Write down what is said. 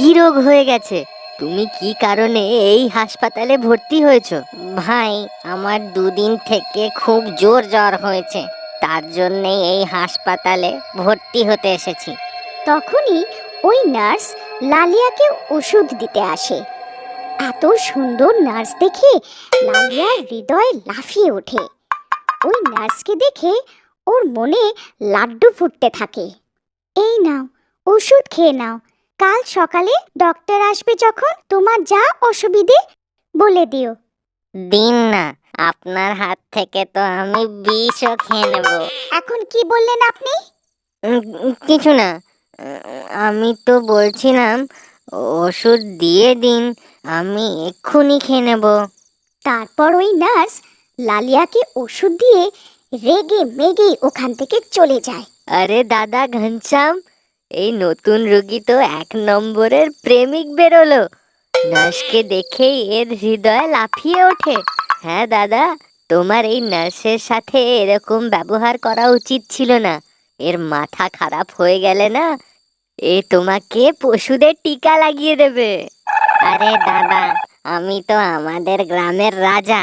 কি রোগ হয়ে গেছে? তুমি কি কারণে এই হাসপাতালে ভর্তি হয়েছো? ভাই, আমার 2 দিন থেকে খুব জোর জ্বর হয়েছে, তার জন্যে এই হাসপাতালে ভর্তি হতে এসেছি। তখনই ওই নার্স লালিয়াকে ওষুধ দিতে আসে। এত সুন্দর নার্স দেখে লালিয়ার হৃদয় লাফিয়ে ওঠে। ওই নার্সকে দেখে ওর মনে লাড্ডু ফুটতে থাকে। এই নাও, ওষুধ খেয়ে নাও। কাল সকালে ডক্টর আসবে, যখন তোমার যা অসুবিধে বলে দিও। দিন না, আপনার হাত থেকে তো আমি বিষও খেয়ে নেব। এখন কি বললেন আপনি? কিছু না। আমি তো বলছিলাম ওষুধ দিয়ে দিন, আমি এক্ষুনি খেয়ে নেব। তারপর ওই নার্স লালিয়াকে ওষুধ দিয়ে রেগে মেগে ওখান থেকে চলে যায়। আরে দাদা ঘনশ্যাম, এই নতুন রোগী তো 1 নম্বরের প্রেমিক বেরোলো। নার্সকে দেখেই এর হৃদয় লাফিয়ে ওঠে। হ্যাঁ দাদা, তোমার এই নার্সের সাথে এরকম ব্যবহার করা উচিত ছিল না। এর মাথা খারাপ হয়ে গেলে না, এ তোমাকে পশুদের টিকা লাগিয়ে দেবে। আরে দাদা, আমি তো আমাদের গ্রামের রাজা,